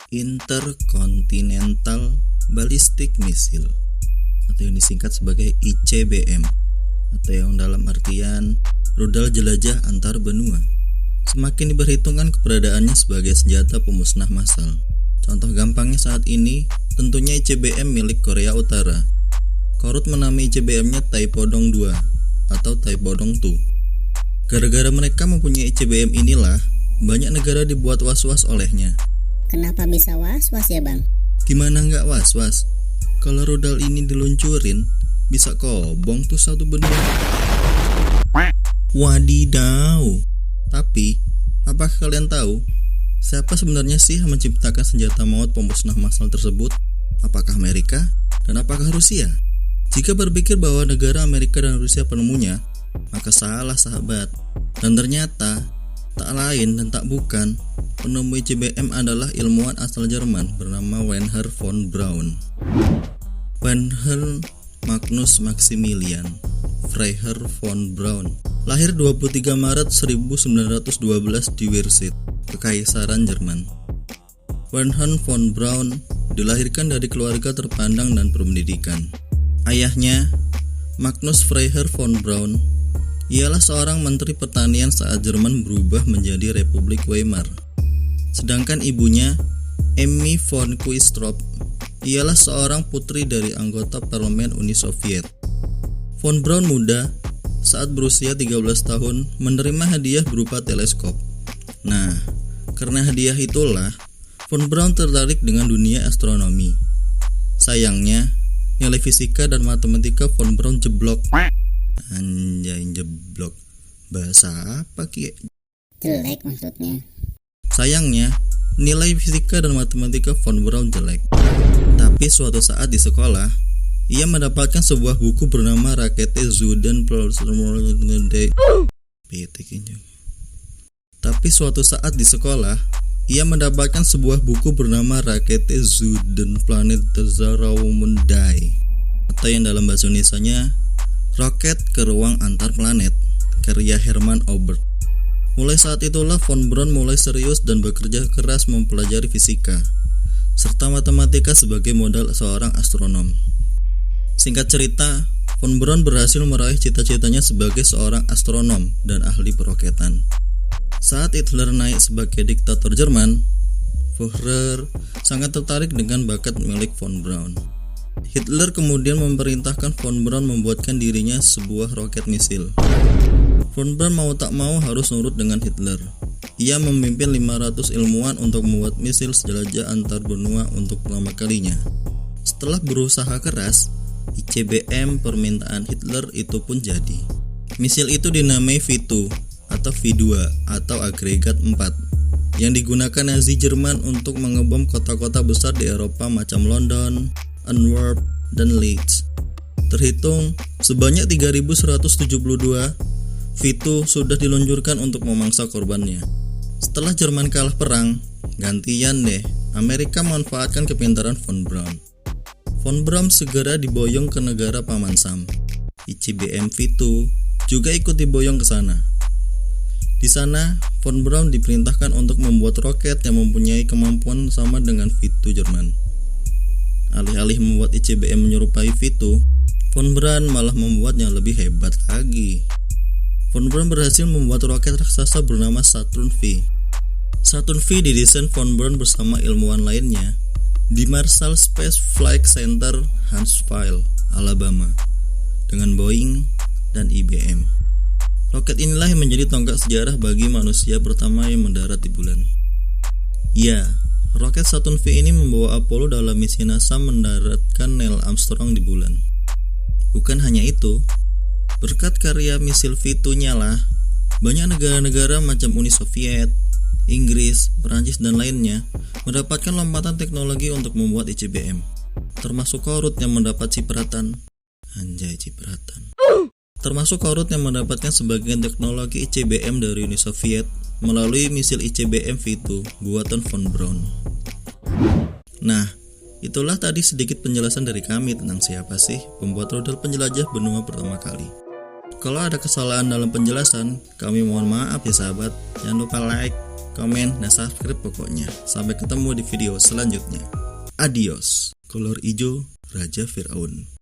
Intercontinental Ballistic Missile atau yang disingkat sebagai ICBM, atau yang dalam artian rudal jelajah antar benua. Semakin diperhitungkan keberadaannya sebagai senjata pemusnah massal. Contoh gampangnya saat ini tentunya ICBM milik Korea Utara. Korut menamai ICBM-nya Taepodong 2 atau Taepodong 2. Gara-gara mereka mempunyai ICBM inilah banyak negara dibuat was-was olehnya. Kenapa bisa was-was ya bang? Gimana nggak was-was? Kalau rudal ini diluncurin, bisa kobong tuh satu benua. Wadidaw. Tapi, apakah kalian tahu siapa sebenarnya sih yang menciptakan senjata maut pemusnah massal tersebut? Apakah Amerika dan apakah Rusia? Jika berpikir bahwa negara Amerika dan Rusia penemunya, maka salah sahabat. Dan ternyata tak lain dan tak bukan, penemu ICBM adalah ilmuwan asal Jerman bernama Wernher von Braun. Wernher Magnus Maximilian Freiherr von Braun lahir 23 Maret 1912 di Wirsid, Kekaisaran Jerman. Wernher von Braun dilahirkan dari keluarga terpandang dan berpendidikan. Ayahnya, Magnus Freiherr von Braun, ialah seorang menteri pertanian saat Jerman berubah menjadi Republik Weimar. Sedangkan ibunya, Emmy von Kuystrop, ialah seorang putri dari anggota parlemen Uni Soviet. Von Braun muda, saat berusia 13 tahun, menerima hadiah berupa teleskop. Nah, karena hadiah itulah, Von Braun tertarik dengan dunia astronomi. Sayangnya, nilai fisika dan matematika Von Braun jeblok. Anjay, jeblok. Bahasa apa Ki? Jelek maksudnya. Sayangnya, nilai fisika dan matematika Von Braun jelek. Tapi suatu saat di sekolah, ia mendapatkan sebuah buku bernama Rakete Zuden Tapi suatu saat di sekolah, ia mendapatkan sebuah buku bernama Rakete Zuden Planet Tezarawumundai, atau yang dalam bahasa Indonesianya Roket ke Ruang Antar Planet, karya Hermann Oberth. Mulai saat itulah Von Braun mulai serius dan bekerja keras mempelajari fisika serta matematika sebagai modal seorang astronom. Singkat cerita, Von Braun berhasil meraih cita-citanya sebagai seorang astronom dan ahli peroketan. Saat Hitler naik sebagai diktator Jerman, Führer sangat tertarik dengan bakat milik Von Braun. Hitler kemudian memerintahkan Von Braun membuatkan dirinya sebuah roket misil. Von Braun mau tak mau harus nurut dengan Hitler. Ia memimpin 500 ilmuwan untuk membuat misil jelajah antar benua untuk pertama kalinya. Setelah berusaha keras, ICBM permintaan Hitler itu pun jadi. Misil itu dinamai V2 atau V2 atau agregat 4 yang digunakan Nazi Jerman untuk mengebom kota-kota besar di Eropa macam London, Antwerp, dan Leeds. Terhitung sebanyak 3.172 V2 sudah diluncurkan untuk memangsa korbannya. Setelah Jerman kalah perang, gantian deh, Amerika memanfaatkan kepintaran Von Braun. Von Braun segera diboyong ke negara Paman Sam. ICBM V2 juga ikut diboyong ke sana. Di sana, Von Braun diperintahkan untuk membuat roket yang mempunyai kemampuan sama dengan V2 Jerman. Alih-alih membuat ICBM menyerupai V2, Von Braun malah membuatnya lebih hebat lagi. Von Braun berhasil membuat roket raksasa bernama Saturn V. Saturn V didesain Von Braun bersama ilmuwan lainnya di Marshall Space Flight Center, Huntsville, Alabama, dengan Boeing dan IBM. Roket inilah yang menjadi tonggak sejarah bagi manusia pertama yang mendarat di bulan. Ya, roket Saturn V ini membawa Apollo dalam misi NASA mendaratkan Neil Armstrong di bulan. Bukan hanya itu, berkat karya misil V2-nya lah, banyak negara-negara macam Uni Soviet, Inggris, Perancis, dan lainnya mendapatkan lompatan teknologi untuk membuat ICBM, termasuk Korut yang mendapat cipratan. Anjay, cipratan. Termasuk Korut yang mendapatkan sebagian teknologi ICBM dari Uni Soviet melalui misil ICBM V2 buatan Von Braun. Nah, itulah tadi sedikit penjelasan dari kami tentang siapa sih pembuat rudal penjelajah benua pertama kali. Kalau ada kesalahan dalam penjelasan, kami mohon maaf ya sahabat. Jangan lupa like, komen, dan subscribe pokoknya. Sampai ketemu di video selanjutnya. Adios. Kolor hijau Raja Firaun.